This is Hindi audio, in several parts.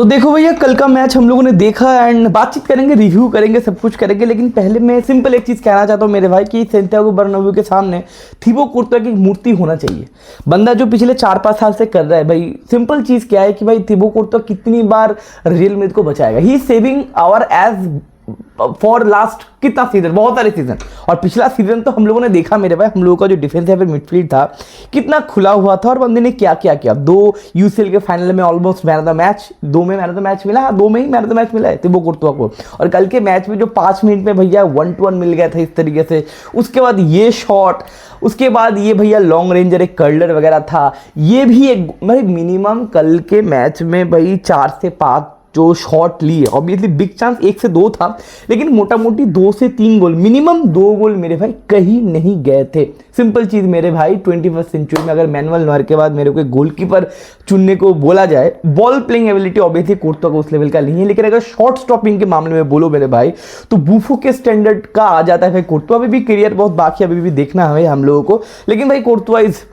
तो देखो भैया, कल का मैच हम लोगों ने देखा एंड बातचीत करेंगे, रिव्यू करेंगे, सब कुछ करेंगे। लेकिन पहले मैं सिंपल एक चीज़ कहना चाहता हूँ मेरे भाई कि सैंटियागो बर्नाब्यू के सामने थिबो कुर्तुआ की मूर्ति होना चाहिए। बंदा जो पिछले 4-5 साल से कर रहा है भाई, सिंपल चीज़ क्या है कि भाई थिबो कुर्तुआ कितनी बार रियल मैड्रिड को बचाएगा। He is saving our ass for last कितना सीजन, बहुत सारे सीजन। और पिछला सीजन तो हम लोगों ने देखा मेरे भाई, हम लोगों का जो डिफेंस है मिडफील्ड था कितना खुला हुआ था और बंदे ने क्या क्या किया। 2 यूसीएल के फाइनल में almost man of the match, 2 में मैन ऑफ द मैच मिला, 2 में ही मैन ऑफ द मैच मिला है थिबो कुर्तुआ को। और कल के मैच में जो 5 मिनट में भैया 1-1 मिल गया था इस तरीके से, उसके बाद ये शॉट, उसके बाद ये भैया लॉन्ग रेंजर एक कर्लर वगैरह था, ये भी एक भाई मिनिमम कल के मैच में भाई 4 से 5 जो शॉट लिए। ऑब्वियसली बिग चांस 1 से 2 था, लेकिन मोटा मोटी 2 से 3 गोल, मिनिमम 2 गोल मेरे भाई कहीं नहीं गए थे। सिंपल चीज मेरे भाई, 21st सेंचुरी में अगर मैनुअल नॉयर के बाद मेरे को गोलकीपर चुनने को बोला जाए, बॉल प्लेइंग एबिलिटी ऑब्वियसली कुर्तुआ को उस लेवल का नहीं है, लेकिन अगर शॉट स्टॉपिंग के मामले में बोलो मेरे भाई तो बूफो के स्टैंडर्ड का आ जाता है भाई कुर्तुआ। अभी भी करियर बहुत बाकी, अभी भी देखना है हम लोगों को, लेकिन भाई कुर्तुआ इज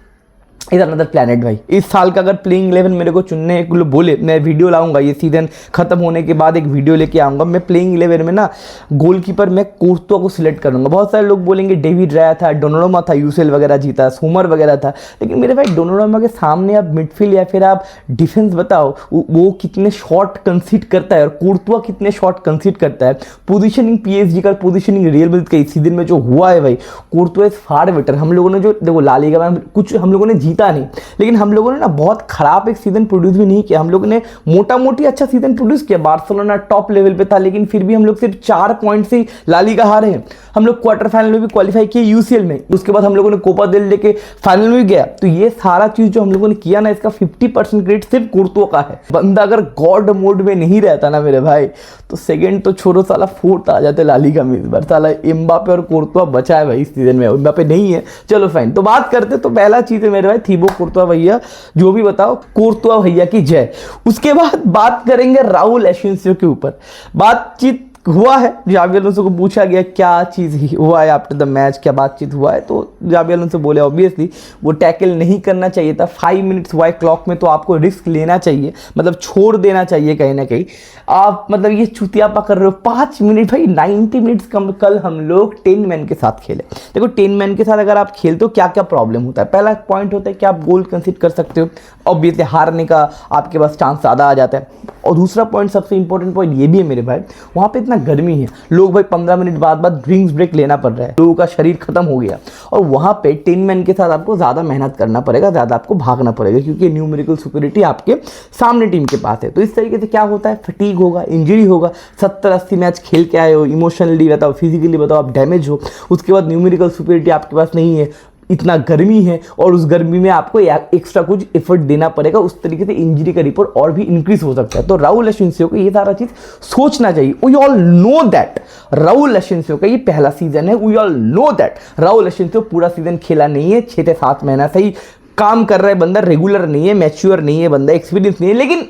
अनदर प्लैनेट भाई। इस साल का अगर प्लेइंग 11 मेरे को चुनने को बोले, मैं वीडियो लाऊंगा, ये सीजन खत्म होने के बाद एक वीडियो लेके आऊंगा। मैं प्लेइंग 11 में ना गोलकीपर मैं कुर्तुआ को सिलेक्ट करूंगा। बहुत सारे लोग बोलेंगे डेविड राया था, डोनारुमा था, यूसीएल वगैरह जीता, सोमर वगैरह था, लेकिन मेरे भाई डोनारुमा के सामने आप मिडफील्ड या फिर आप डिफेंस बताओ, वो कितने शॉट कंसीड करता है और कुर्तुआ कितने शॉट कंसीड करता है। पोजीशनिंग पीएसजी का, पोजीशनिंग रियल मैड्रिड का इस सीजन में जो हुआ है भाई, कुर्तुआ इज फार बेटर। हम लोगों ने जो देखो ला लीगा में कुछ हम लोगों ने जीता नहीं, लेकिन हम लोगों ने ना बहुत खराब एक सीजन प्रोड्यूस भी नहीं किया। हम लोगों ने मोटा मोटी अच्छा सीजन प्रोड्यूस किया। बार्सिलोना टॉप लेवल पे था, लेकिन फिर भी हम लोग सिर्फ 4 पॉइंट से ला लीगा हारे हैं। हम लोग क्वार्टर फाइनल में भी क्वालिफाई किए यूसीएल में, उसके बाद हम लोगों ने कोपा देल रे के फाइनल में भी गया। तो ये सारा चीज जो हम लोगों ने किया ना, इसका 50% क्रेडिट सिर्फ कुर्तुआ का है। बंदा अगर गॉड मोड में नहीं रहता ना मेरे भाई, तो सेकंड तो छोड़ो साला 4th आ जाते ला लीगा में इस बार। साला एम्बापे और कुर्तुआ बचा है भाई इस सीजन में, एम्बापे नहीं है। चलो फाइन, तो बात करते, तो पहला चीज है मेरे भाई थिबो कुर्तुआ भैया, जो भी बताओ कुर्तुआ भैया की जय। उसके बाद बात करेंगे राउल एसेंसियो के ऊपर। बातचीत हुआ है, जावी अलोंसो को पूछा गया क्या चीज़ हुआ है आफ्टर द मैच, क्या बातचीत हुआ है, तो जावी अलोंसो बोले ऑब्वियसली वो टैकल नहीं करना चाहिए था। 5 मिनट्स हुआ है क्लॉक में, तो आपको रिस्क लेना चाहिए, मतलब छोड़ देना चाहिए कहीं ना कहीं। आप मतलब ये चुतियापा कर रहे हो। 5 मिनट भाई, 90 मिनट्स कल हम लोग 10 मैन के साथ खेले। देखो 10 मैन के साथ अगर आप खेलते हो क्या क्या प्रॉब्लम होता है। पहला पॉइंट होता है कि आप गोल कंसीड कर सकते हो, ऑब्वियसली हारने का आपके पास चांस ज़्यादा आ जाता है। और दूसरा पॉइंट, सबसे इंपॉर्टेंट पॉइंट ये भी है मेरे भाई, वहाँ पे इतना गर्मी है, लोग भाई 15 मिनट बाद ड्रिंक्स ब्रेक लेना पड़ रहा है, लोगों का शरीर खत्म हो गया। और वहाँ पे 10 मैन के साथ आपको ज़्यादा मेहनत करना पड़ेगा, ज़्यादा आपको भागना पड़ेगा, क्योंकि न्यूमेरिकल सुपीरियरिटी आपके सामने टीम के पास है। तो इस तरीके से क्या होता है, फटीग होगा, इंजरी होगा। 70-80 मैच खेल के आए हो, इमोशनली बताओ, फिजिकली बताओ, आप डैमेज हो, उसके बाद न्यूमेरिकल सुपीरियरिटी आपके पास नहीं है, इतना गर्मी है, और उस गर्मी में आपको एक्स्ट्रा कुछ एफर्ट देना पड़ेगा। उस तरीके से इंजरी का रिपोर्ट और भी इंक्रीज हो सकता है। तो राउल एसेंसियो को ये सारा चीज सोचना चाहिए। We all know that Raul Asensio का ये पहला सीजन है। We all know that Raul Asensio पूरा सीजन खेला नहीं है, 6 से 7 महीना से ही काम कर रहा है बंदा, रेगुलर नहीं है, मैच्योर नहीं है बंदा, एक्सपीरियंस नहीं है, लेकिन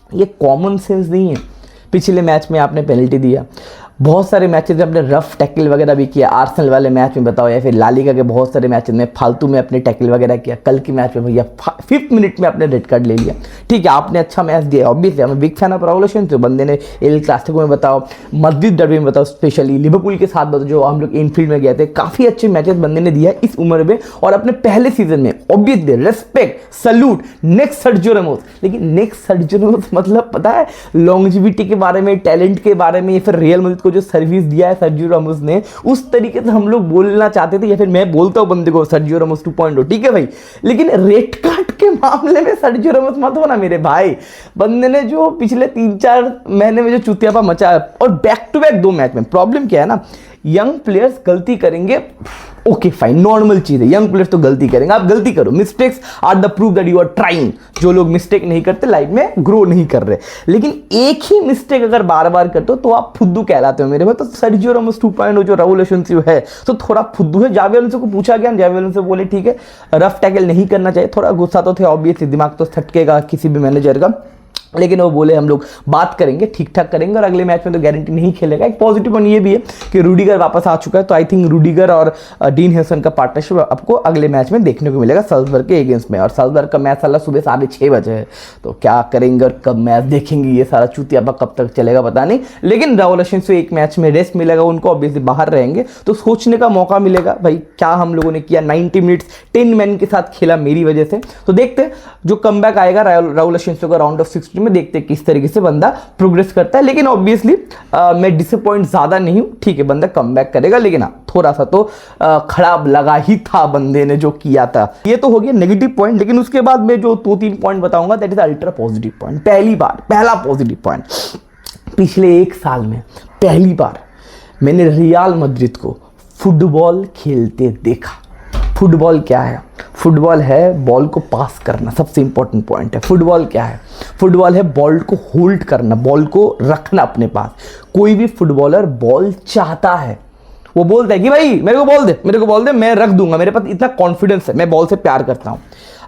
ये कॉमन सेंस नहीं है। पिछले मैच में आपने पेनल्टी दिया, बहुत सारे मैचेस में आपने रफ टैकल वगैरह भी किया, आर्सेनल वाले मैच में बताओ, या फिर ला लीगा के बहुत सारे मैचेस में फालतू में अपने टैकल वगैरह किया। कल के मैच में भैया 5th मिनट में आपने रेड कार्ड ले लिया। ठीक है, आपने अच्छा मैच दिया, ऑब्वियसली हम बिग फैन ऑफ राउल एसेंसियो। बंदे ने एल क्लासिको में बताओ, मस्जिद डर्बी में बताओ, स्पेशली लिवरपूल के साथ बताओ जो हम लोग इनफील्ड में गए थे, काफ़ी अच्छे मैचेस बंदे ने दिया इस उम्र में और अपने पहले सीजन में। Obviously respect, salute, next Sergio Ramos. लेकिन नेक्स्ट सर्जियो रामोस मतलब पता है लॉन्जिविटी के बारे में, टैलेंट के बारे में, या फिर रियल मैड्रिड को जो सर्विस दिया है सर्जियो रामोस ने, उस तरीके से हम लोग बोलना चाहते थे, या फिर मैं बोलता हूं बंदे को सर्जियो रामोस 2.0, ठीक है भाई। लेकिन रेड कार्ड के मामले में सर्जियो रामोस मत होना मेरे भाई। बंदे ने जो पिछले 3-4 महीने में जो चुतियापा मचाया, और बैक टू बैक 2 मैच में, प्रॉब्लम क्या है ना, यंग प्लेयर्स गलती करेंगे, ओके फाइन, नॉर्मल चीज है, यंग प्लेयर्स तो गलती करेंगे, आप गलती करो। Mistakes are the proof that you are trying. जो लोग मिस्टेक नहीं करते लाइफ में ग्रो नहीं कर रहे, लेकिन एक ही मिस्टेक अगर बार बार करते हो तो आप फुद्दू कहलाते हो मेरे भाई। तो सर्जियो रामोस 2.0 जो राउल एसेंसियो है तो थोड़ा फुद्दू है। जावी अलोंसो को पूछा गया, जावी अलोंसो बोले ठीक है रफ टैकल नहीं करना चाहिए, थोड़ा गुस्सा तो थे ऑब्वियसली, दिमाग तो थटकेगा किसी भी मैनेजर का। लेकिन वो बोले हम लोग बात करेंगे, ठीक ठाक करेंगे और अगले मैच में तो गारंटी नहीं खेलेगा। एक पॉजिटिव पॉइंट ये भी है कि रूडिगर वापस आ चुका है, तो आई थिंक रूडिगर और डीन हेसन का पार्टनरशिप आपको अगले मैच में देखने को मिलेगा साल्जबर्ग के अगेंस्ट में। और साल्जबर्ग का मैच साला सुबह 6:30 बजे है, तो क्या करेंगे और कब मैच देखेंगे, ये सारा चूतियापा कब तक चलेगा पता नहीं। लेकिन राहुल अश्विन से एक मैच में रेस्ट मिलेगा उनको, ऑब्वियसली बाहर रहेंगे तो सोचने का मौका मिलेगा भाई क्या हम लोगों ने किया। 90 मिनट्स 10 मैन के साथ खेला मेरी वजह से, तो देखते हैं जो कमबैक आएगा राहुल अश्विन से राउंड ऑफ 16 में, देखते हैं किस तरीके से बंदा प्रोग्रेस करता है। लेकिन ऑब्वियसली मैं डिसअपॉइंट ज्यादा नहीं हूं, ठीक है बंदा कमबैक करेगा, लेकिन हाँ थोड़ा सा तो खराब लगा ही था बंदे ने जो किया था। ये तो हो गया नेगेटिव पॉइंट, लेकिन उसके बाद मैं जो 2-3 पॉइंट बताऊंगा that is ultra positive point. पहला पॉजिटिव पॉइंट, पिछले 1 साल में पहली बार मैंने रियल मैड्रिड को फुटबॉल खेलते देखा। फुटबॉल क्या है? फुटबॉल है बॉल को पास करना, सबसे इंपॉर्टेंट पॉइंट है। फुटबॉल क्या है? फुटबॉल है बॉल को होल्ड करना, बॉल को रखना अपने पास। कोई भी फुटबॉलर बॉल चाहता है, वो बोलता है कि भाई मेरे को बॉल दे, मैं रख दूंगा, मेरे पास इतना कॉन्फिडेंस है, मैं बॉल से प्यार करता हूं।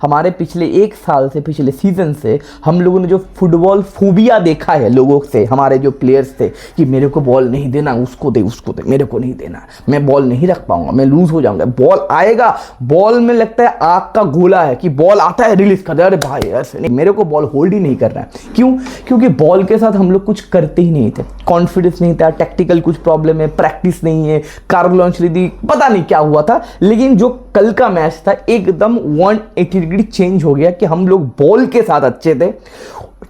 हमारे पिछले 1 साल से, पिछले सीजन से हम लोगों ने जो फुटबॉल फोबिया देखा है लोगों से, हमारे जो प्लेयर्स थे कि मेरे को बॉल नहीं देना, उसको दे, मेरे को नहीं देना, मैं बॉल नहीं रख पाऊंगा, मैं लूज हो जाऊंगा। बॉल आएगा, बॉल में लगता है आग का गोला है कि बॉल आता है रिलीज कर दे, अरे भाई ऐसे नहीं, मेरे को बॉल होल्ड ही नहीं कर रहा है। क्यों? क्योंकि बॉल के साथ हम लोग कुछ करते ही नहीं थे, कॉन्फिडेंस नहीं था, टैक्टिकल कुछ प्रॉब्लम है, प्रैक्टिस नहीं है, कार्लो अंचेलोत्ती पता नहीं क्या हुआ था। लेकिन जो कल का मैच था एकदम 180 डिग्री चेंज हो गया कि हम लोग बॉल के साथ अच्छे थे।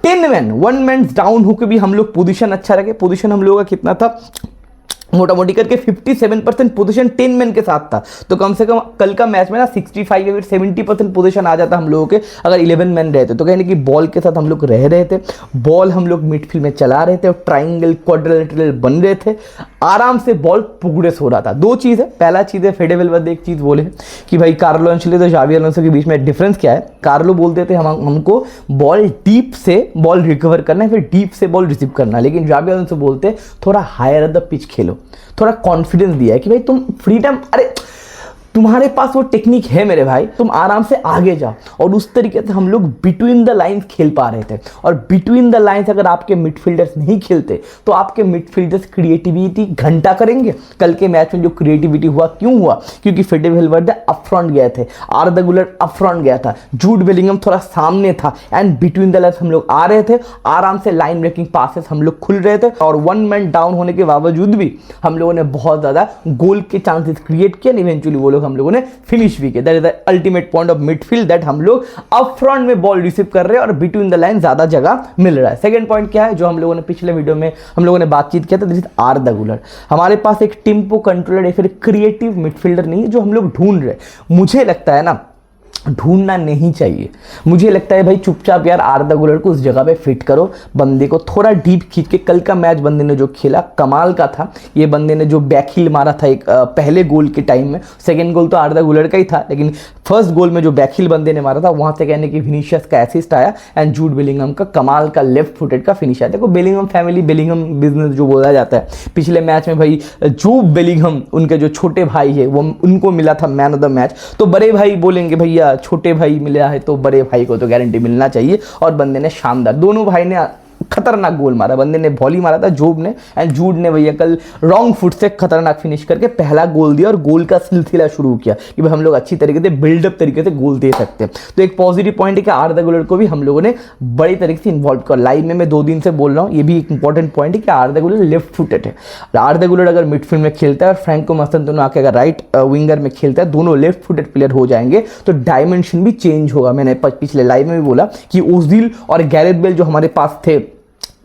10 मैन 1 मैन डाउन होकर भी हम लोग पोजीशन अच्छा रखे। पोजीशन हम लोगों का कितना था, मोटा मोटी करके 57% पोजीशन 10 मैन के साथ था। तो कम से कम कल का मैच में ना 65 या 70% पोजीशन आ जाता हम लोगों के अगर 11 मैन रहते। तो कहने कि बॉल के साथ हम लोग रह रहे थे, बॉल हम लोग मिडफील्ड में चला रहे थे और ट्राइंगल क्वाड्रिलेटरल बन रहे थे, आराम से बॉल प्रोग्रेस हो रहा था। 2 चीज़ है, पहला चीज़ है फेडे वेलवर्दे एक चीज़ बोले कि भाई कार्लो अंचेलोत्ती तो जावी अलोंसो के बीच में डिफरेंस क्या है। कार्लो बोलते थे हमको बॉल डीप से बॉल रिकवर करना है, फिर डीप से बॉल रिसीव करना है, लेकिन जावी अलोंसो बोलते थोड़ा हायर द पिच खेलो, थोड़ा कॉन्फिडेंस दिया है कि भाई तुम फ्रीडम, अरे तुम्हारे पास वो टेक्निक है मेरे भाई, तुम आराम से आगे जाओ। और उस तरीके से हम लोग बिटवीन द लाइंस खेल पा रहे थे। और बिटवीन द लाइंस अगर आपके मिडफील्डर्स नहीं खेलते तो आपके मिडफील्डर्स क्रिएटिविटी घंटा करेंगे। कल के मैच में जो क्रिएटिविटी हुआ, क्यों हुआ? क्योंकि फेडे वेलवर्दे अप फ्रंट गए थे, आर्दा गुलर अप फ्रंट गया था, जूड बेलिंगम थोड़ा सामने था, एंड बिटवीन द लाइंस हम लोग आ रहे थे, आराम से लाइन ब्रेकिंग पासेस हम लोग खुल रहे थे। और 1 मैन डाउन होने के बावजूद भी हम लोगों ने बहुत ज्यादा गोल के चांसेस क्रिएट किए, इवेंचुअली वो लोग हम लोगों ने फिनिश भी किया। That is the ultimate point of midfield, that हम लोग अप फ्रंट में बॉल रिसीव कर रहे हैं और बिटवीन द लाइन ज्यादा जगह मिल रहा है। सेकंड पॉइंट क्या है जो हम लोगों ने पिछले वीडियो में हम लोगों ने बातचीत किया था, दिस इज आर्दा गुलर। हमारे पास एक टेम्पो कंट्रोलर या फिर क्रिएटिव मिडफील्डर नहीं है जो हम लोग ढूंढ रहे। मुझे लगता है ना ढूंढना नहीं चाहिए, मुझे लगता है भाई चुपचाप यार आर्दा गुलर को उस जगह पे फिट करो, बंदे को थोड़ा डीप खींच के। कल का मैच बंदे ने जो खेला कमाल का था। ये बंदे ने जो बैकहील मारा था एक पहले गोल के टाइम में, सेकंड गोल तो आर्दा गुलर का ही था, लेकिन फर्स्ट गोल में जो बैकहील बंदे ने मारा था वहां से कहने की विनीशियस का असिस्ट आया एंड जूड बेलिंगम का कमाल का लेफ्ट फुटेड का फिनिश आया। देखो बेलिंगम फैमिली, बेलिंगम बिजनेस जो बोला जाता है, पिछले मैच में भाई जो बेलिंगम उनके जो छोटे भाई है वो उनको मिला था मैन ऑफ द मैच। तो बड़े भाई बोलेंगे भैया छोटे भाई मिला है तो बड़े भाई को तो गारंटी मिलना चाहिए। और बंदे ने शानदार, दोनों भाई ने खतरनाक गोल मारा। बंदे ने वॉली मारा था जोब ने, एंड जूड ने भैया कल रॉन्ग फुट से खतरनाक फिनिश करके पहला गोल दिया और गोल का सिलसिला शुरू किया कि भाई हम लोग अच्छी तरीके से बिल्डअप तरीके से गोल दे सकते हैं। तो एक पॉजिटिव पॉइंट है कि आर्दा गुलर को भी हम लोगों ने बड़ी तरीके से इन्वॉल्व किया। लाइव में मैं 2 दिन से बोल रहा हूँ, ये भी एक इंपॉर्टेंट पॉइंट है कि आर्दा गुलर लेफ्ट फुटेड है। आर्दा गुलर अगर मिडफील्ड में खेलता है और फ्रैंको मस्तन आके अगर राइट विंगर में खेलता है, दोनों लेफ्ट फुटेड प्लेयर हो जाएंगे तो डायमेंशन भी चेंज होगा। मैंने पिछले लाइव में भी बोला कि ओजिल और गैरेथ बेल जो हमारे पास थे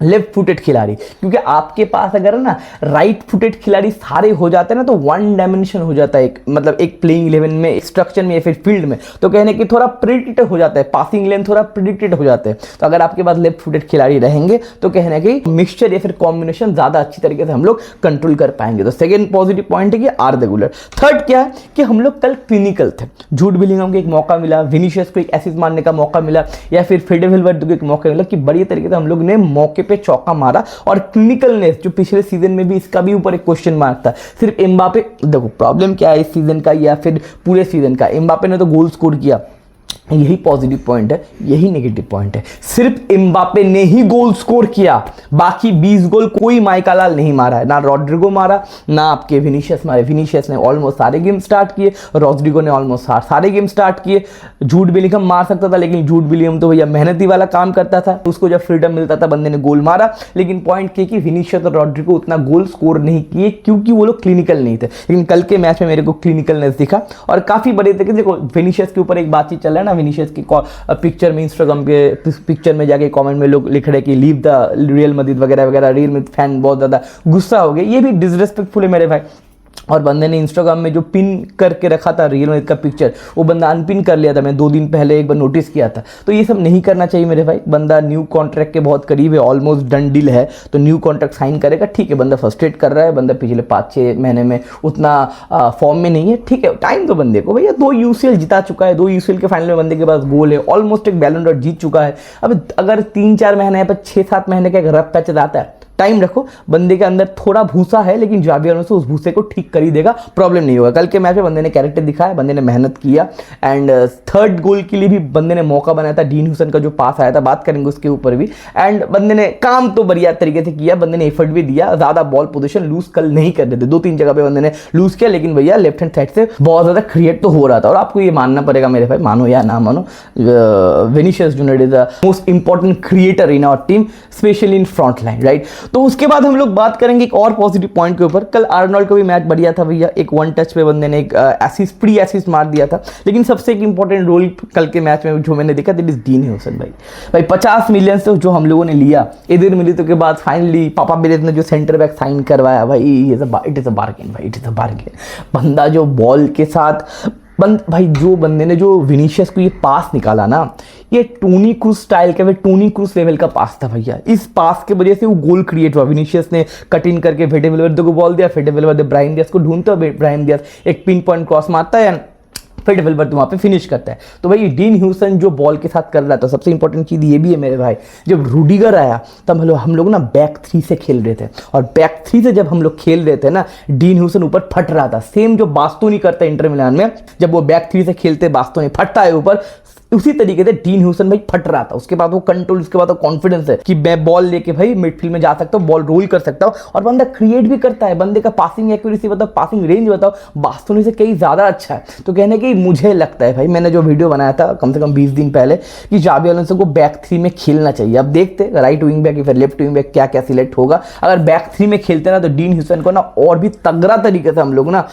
लेफ्ट फुटेड खिलाड़ी, क्योंकि आपके पास अगर ना राइट फुटेड खिलाड़ी सारे हो जाते हैं ना तो 1 डायमेंशन हो जाता है, मतलब एक प्लेइंग 11 में, स्ट्रक्चर में या फिर फील्ड में, तो कहने की थोड़ा प्रिडिक्टेड हो जाता है, पासिंग लेन थोड़ा प्रिडिक्टेड हो जाते हैं। तो अगर आपके पास लेफ्ट फुटेड खिलाड़ी रहेंगे तो कहने की मिक्सचर या फिर कॉम्बिनेशन ज्यादा अच्छी तरीके से हम लोग कंट्रोल कर पाएंगे। तो सेकंड पॉजिटिव पॉइंट है कि आर्दा गुलर। थर्ड क्या है कि हम लोग कल क्लिनिकल थे, जूड बेलिंगम को एक मौका मिला, विनीशियस को एक असिस्ट मारने का मौका मिला, या फिर फेडे वेलवर्दे को एक मौका मिला कि बड़ी तरीके से हम लोग ने मौके पे चौका मारा। और क्लिनिकलनेस जो पिछले सीजन में भी, इसका भी ऊपर एक क्वेश्चन मार्क था। सिर्फ एम्बापे, देखो प्रॉब्लम क्या है इस सीजन का या फिर पूरे सीजन का, एम्बापे ने तो गोल स्कोर किया यही पॉजिटिव पॉइंट है, यही नेगेटिव पॉइंट है। सिर्फ एम्बापे ने ही गोल स्कोर किया, बाकी 20 गोल कोई माइकल लाल नहीं मारा है, ना रॉड्रिगो मारा, ना आपके विनीशियस मारे। विनीशियस ने ऑलमोस्ट सारे गेम स्टार्ट किए, रॉड्रिगो ने ऑलमोस्ट सारे गेम स्टार्ट किए। जूड बेलिंगहम मार सकता था, लेकिन जूड बेलिंगहम तो भैया मेहनती वाला काम करता था, उसको जब फ्रीडम मिलता था बंदे ने गोल मारा। लेकिन पॉइंट ये कि विनीशियस और रॉड्रिगो उतना गोल स्कोर नहीं किए क्योंकि वो लोग क्लिनिकल नहीं थे। लेकिन कल के मैच में मेरे को क्लिनिकलनेस दिखा और काफी बड़े थे। देखो विनीशियस के ऊपर एक बातचीत चल रहा है ना, विनीशियस की पिक्चर में, इंस्टाग्राम के पिक्चर में जाके कमेंट में लोग लिख रहे कि लीव द रियल मैड्रिड वगैरह वगैरह। रियल मैड्रिड फैन बहुत ज़्यादा गुस्सा हो गए, ये भी डिसरेस्पेक्टफुल है मेरे भाई। और बंदे ने इंस्टाग्राम में जो पिन करके रखा था रियल मैड्रिड का पिक्चर, वो बंदा अनपिन कर लिया था। मैं 2 दिन पहले एक बार नोटिस किया था। तो ये सब नहीं करना चाहिए मेरे भाई। बंदा न्यू कॉन्ट्रैक्ट के बहुत करीब है, ऑलमोस्ट डन डील है, तो न्यू कॉन्ट्रैक्ट साइन करेगा, ठीक है। बंदा फ्रस्ट्रेट कर रहा है, बंदा पिछले 5-6 महीने में उतना फॉर्म में नहीं है, ठीक है, टाइम तो बंदे को। भैया 2 UCL जिता चुका है, 2 UCL के फाइनल में बंदे के पास गोल है, ऑलमोस्ट एक बैलन डॉर जीत चुका है। अब अगर 3-4 महीने या 6-7 महीने का एक रफ पैच आता है, टाइम रखो। बंदे के अंदर थोड़ा भूसा है, लेकिन जावी अलोंसो उस भूसे को ठीक कर ही देगा, प्रॉब्लम नहीं होगा। कल के मैच में बंदे ने कैरेक्टर दिखाया, बंदे ने मेहनत किया एंड थर्ड गोल के लिए भी बंदे ने मौका बनाया था। डीन ह्यूसन का जो पास आया था, बात करेंगे उसके ऊपर भी। एंड बंदे ने काम तो बढ़िया तरीके से किया, बंदे ने एफर्ट भी दिया, ज्यादा बॉल पोजीशन लूज कल नहीं कर देते। 2-3 जगह पे बंदे ने लूज किया, लेकिन भैया लेफ्ट हैंड साइड से बहुत ज्यादा क्रिएट तो हो रहा था। और आपको ये मानना पड़ेगा मेरे भाई, मानो या ना मानो, Vinicius Junior is the most important creator in our team, especially in front line, right. तो उसके बाद हम लोग बात करेंगे एक और पॉजिटिव पॉइंट के ऊपर। कल आर्नोल्ड का भी मैच बढ़िया था भैया, एक 1 टच पे बंदे ने एक प्री असिस्ट मार दिया था। लेकिन सबसे एक इंपॉर्टेंट रोल कल के मैच में जो मैंने देखा, दैट इज डीन ह्यूसन भाई 50 मिलियन से जो हम लोगों ने लिया, इधर मिलितो के बाद फाइनली पापा बेरेज ने जो सेंटर बैक साइन करवाया भाई, इट इज अ बार्गेन भाई, इट इज अ बार्गेन। बंदा जो बॉल के साथ भाई, जो बंदे ने जो विनीशियस को ये पास निकाला ना, ये टोनी क्रूज स्टाइल का, टोनी क्रूज लेवल का पास था भैया। इस पास के वजह से वो गोल क्रिएट हुआ। विनीशियस ने कट इन करके फेडे वेलवेर्दे को बॉल दिया, फेडे वेलवेर्दे ब्राहिम डियाज को ढूंढता है, ब्राहिम डियाज एक पिन पॉइंट क्रॉस मारता है, फेडे वेलवेर्दे वहाँ पे फिनिश करता है। तो भाई डीन ह्यूसन जो बॉल के साथ कर रहा था, सबसे इंपॉर्टेंट चीज़ ये भी है मेरे भाई, जब रूडिगर आया तब हम लोग ना बैक 3 से खेल रहे थे, और बैक 3 से जब हम लोग खेल रहे थे ना, डीन ह्यूसन ऊपर फट रहा था। सेम जो बास्तोनी करता है इंटर मिलान में, जब वो बैक 3 से खेलते बास्तोनी फटता है ऊपर, उसी तरीके से डीन ह्यूसन भाई फट रहा था। उसके बाद वो कंट्रोल, उसके बाद वो कॉन्फिडेंस है कि मैं बॉल लेके भाई मिडफील्ड में जा सकता हूँ, बॉल रोल कर सकता हूँ, और बंदा क्रिएट भी करता है। बंदे का पासिंग एक्यूरेसी बताओ, पासिंग रेंज बताओ, बास्तोनी से कहीं ज्यादा अच्छा है। तो कहने की मुझे लगता है भाई, मैंने जो वीडियो बनाया था कम से कम 20 दिन पहले, कि जावी अलोंसो को बैक 3 में खेलना चाहिए। अब देखते राइट विंग बैक या फिर लेफ्ट विंग बैक क्या क्या सिलेक्ट होगा। अगर बैक 3 में खेलते ना, तो डीन ह्यूसन को ना और भी तगड़ा तरीके से हम लोग ना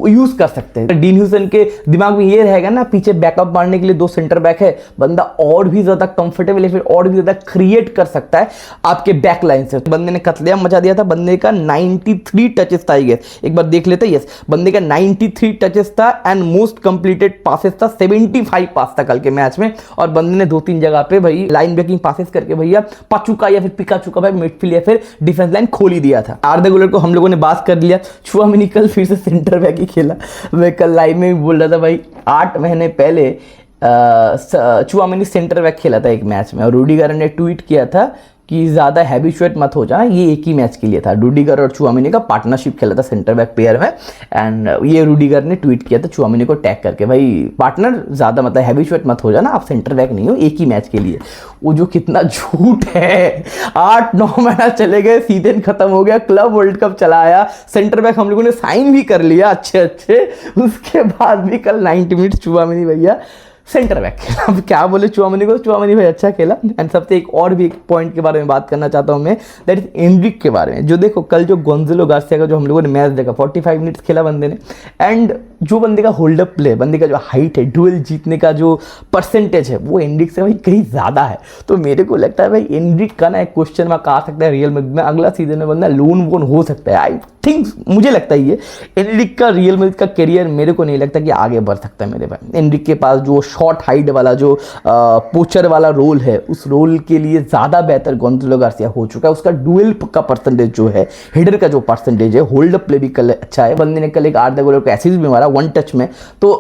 यूज कर सकते हैं। डीन ह्यूसन के दिमाग में ये रहेगा ना, पीछे बैकअप मारने के लिए 2 सेंटर बैक है, बंदा और भी ज्यादा कंफर्टेबल है, फिर और भी ज्यादा क्रिएट कर सकता है आपके बैक लाइन से। बंदे ने कत्लेआम मचा दिया था। बंदे का 93 टचेस था, एक बार देख लेते। यस, बंदे का 93 टचेस था एंड मोस्ट कंप्लीटेड पासेस था 75 पास था कल के मैच में। और बंदे ने 2-3 जगह पे भाई लाइन ब्रेकिंग पासेस करके भैया पाचुका या फिर पिकाचू का भाई मिडफील्ड या फिर डिफेंस लाइन खोल ही दिया था। आर्दा गुलर को हम लोगों ने बात कर लिया। चुआमेनी कल फिर से सेंटर बैक ही खेला। मैं कल लाइव में भी बोल रहा था भाई, 8 महीने पहले चुआमेनी सेंटर बैक खेला था एक मैच में, और रूडिगर ने ट्वीट किया था कि ज़्यादा हैबिचुएट मत हो जाए। ये एक ही मैच के लिए था, रूडिगर और चुआमेनी का पार्टनरशिप खेला था सेंटर बैक पेयर में। एंड ये रूडिगर ने ट्वीट किया था चुआमेनी को टैग करके, भाई पार्टनर ज़्यादा मतलब हैबिचुएट मत हो जाना, आप सेंटर बैक नहीं हो, एक ही मैच के लिए। वो जो कितना झूठ है। 8-9 महीना चले गए, सीजन खत्म हो गया, क्लब वर्ल्ड कप चला आया, सेंटर बैक हम लोगों ने साइन भी कर लिया अच्छे, उसके बाद भी कल 90 मिनट चुआमेनी भैया सेंटर बैक खेला। अब क्या बोले चुआमेनी को, चुआमेनी भाई अच्छा खेला। एंड सबसे एक और भी एक पॉइंट के बारे में बात करना चाहता हूं मैं, दैट इज एनरिक के बारे में। जो देखो कल जो गोंजालो गार्सिया का जो हम लोगों ने मैच देखा, 45 मिनट्स खेला बंदे ने, एंड जो बंदे का होल्डअप प्ले, बंदे का जो हाइट है, डुएल जीतने का जो परसेंटेज है, वो एनरिक से भाई कहीं ज़्यादा है। तो मेरे को लगता है भाई एनरिक का ना एक क्वेश्चन मार्क आ सकता है रियल मैड्रिड में। अगला सीजन में बंदा लोन वोन हो सकता है। आई थिंक, मुझे लगता है ये एनरिक का रियल मैड्रिड का करियर मेरे को नहीं लगता कि आगे बढ़ सकता है मेरे भाई। एनरिक के पास जो शॉर्ट हाइट वाला जो पोचर वाला रोल है, उस रोल के लिए ज़्यादा बेहतर गोंजालो गार्सिया हो चुका है। उसका डुएल का परसेंटेज जो है, हेडर का जो परसेंटेज है, होल्ड अप प्ले भी कल अच्छा है। बंदे ने कल एक आर्दा गुलर को एसिस्ट भी मारा 1 टच में। तो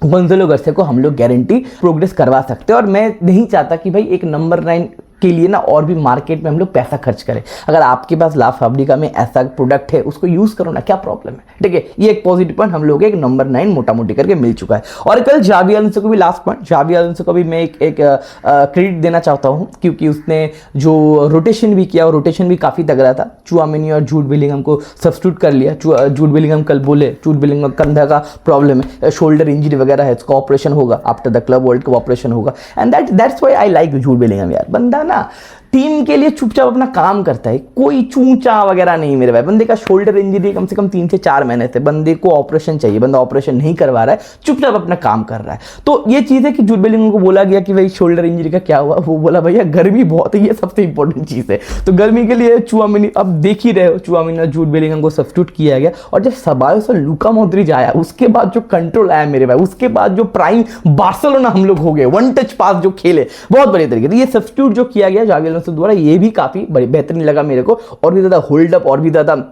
गोंजालो गार्सिया को हम लोग गारंटी प्रोग्रेस करवा सकते हैं। और मैं नहीं चाहता कि भाई एक नंबर 9 के लिए ना और भी मार्केट में हम लोग पैसा खर्च करें। अगर आपके पास ला फैब्रिका में ऐसा प्रोडक्ट है उसको यूज़ करो ना, क्या प्रॉब्लम है, ठीक है। ये एक पॉजिटिव पॉइंट हम लोग एक नंबर 9 मोटा मोटी करके मिल चुका है। और कल जावी अलोंसो को भी लास्ट पॉइंट, जावी अलोंसो को भी मैं एक क्रेडिट देना चाहता हूँ क्योंकि उसने जो रोटेशन भी किया और रोटेशन भी काफ़ी तगड़ा था। चुआमिनी और जूड बेलिंगम को सब्स्टिट्यूट कर लिया। जूड बेलिंगम कल बोले जूड बेलिंगम कंधा का प्रॉब्लम है, शोल्डर इंजरी वगैरह है, उसका ऑपरेशन होगा after the club world cup operation होगा। And that's why I like Jude Bellingham यार। बंदा ना टीम के लिए चुपचाप अपना काम करता है, कोई चूंचा वगैरह नहीं मेरे भाई। बंदे का शोल्डर इंजरी कम से कम 3 से 4 महीने से, बंदे को ऑपरेशन चाहिए, बंदा ऑपरेशन नहीं करवा रहा है, चुपचाप अपना काम कर रहा है। तो ये चीज़ है कि जूड बेलिंगम को बोला गया कि भाई शोल्डर इंजरी का क्या हुआ, वो बोला भैया गर्मी बहुत है, ये सबसे इंपॉर्टेंट चीज़ है। तो गर्मी के लिए चुआमिनी, अब देख ही रहे हो, चुआमिनी और जूड बेलिंगम को सब्स्टिट्यूट किया गया। और जब सबायोस और लूका मॉड्रिच आया उसके बाद जो कंट्रोल आया मेरे भाई, उसके बाद जो प्राइम बार्सिलोना हम लोग हो गए, वन टच पास जो खेले बहुत बढ़िया तरीके से। ये सब्स्टिट्यूट जो किया गया जावी अलोंसो द्वारा, ये भी काफी बेहतरीन लगा मेरे को। और भी ज्यादा होल्ड अप और भी ज्यादा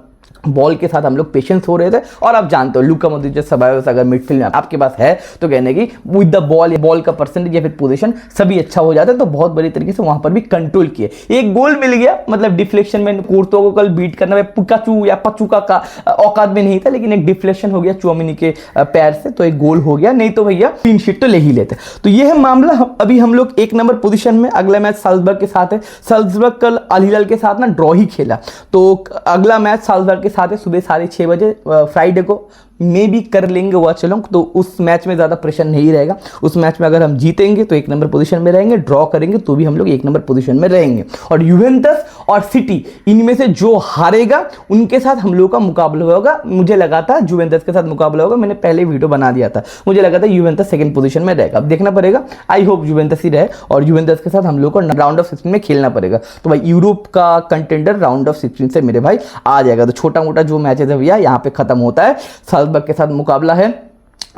बॉल के साथ हम लोग पेशेंस हो रहे थे। और आप जानते हो लूका मॉड्रिच सबायोस अगर मिडफील्ड में आपके पास है तो कहने की विद द बॉल का परसेंटेज या फिर पोजीशन सभी अच्छा हो जाता है। तो बहुत बड़ी तरीके से वहां पर भी कंट्रोल किए, एक गोल मिल गया। मतलब डिफ्लेक्शन में कोर्तो को कल बीट करना में पुकाचू या पचुका का औकात में नहीं था, लेकिन एक डिफ्लेक्शन हो गया चुआमिनी के पैर से, तो एक गोल हो गया। नहीं तो भैया क्लीन शीट तो ले ही लेते। तो ये है मामला। अभी हम लोग 1 नंबर पोजीशन में। अगला मैच साल्जबर्ग के साथ है। साल्जबर्ग कल अल हिलाल के साथ ना ड्रॉ ही खेला। तो अगला मैच साल्जबर्ग के साथ है सुबह 6:30 बजे फ्राइडे को। मे भी कर लेंगे वो चलो, तो उस मैच में ज़्यादा प्रेशर नहीं रहेगा। उस मैच में अगर हम जीतेंगे तो 1 नंबर पोजीशन में रहेंगे, ड्रॉ करेंगे तो भी हम लोग 1 नंबर पोजीशन में रहेंगे। और यूवेंटस और सिटी, इनमें से जो हारेगा उनके साथ हम लोग का मुकाबला होगा। मुझे लगा था यूवेंटस के साथ मुकाबला होगा, मैंने पहले वीडियो बना दिया था। मुझे लगा था यूवेंटस सेकंड पोजीशन में रहेगा, अब देखना पड़ेगा। आई होप यूवेंटस ही रहे और यूवेंटस के साथ हम लोग को राउंड ऑफ 16 में खेलना पड़ेगा। तो भाई यूरोप का कंटेंडर राउंड ऑफ 16 से मेरे भाई आ जाएगा। तो छोटा मोटा जो मैचेस है भैया यहाँ पे खत्म होता है। साल्जबर्ग के साथ मुकाबला है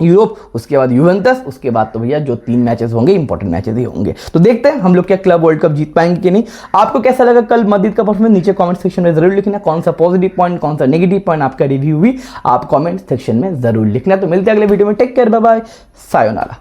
यूरोप, उसके बाद यूवेंटस, उसके बाद तो भैया जो 3 मैचेस होंगे इंपॉर्टेंट मैचेस ही होंगे। तो देखते हैं हम लोग क्या क्लब वर्ल्ड कप जीत पाएंगे कि नहीं। आपको कैसा लगा कल मद्रिद का परफॉर्मेंस, नीचे कमेंट सेक्शन में जरूर लिखना। कौन सा पॉजिटिव पॉइंट, कौन सा नेगेटिव पॉइंट आपका रिव्यू भी आप कमेंट सेक्शन में जरूर लिखना। तो मिलते हैं अगले वीडियो में। Take care, bye bye, sayonara.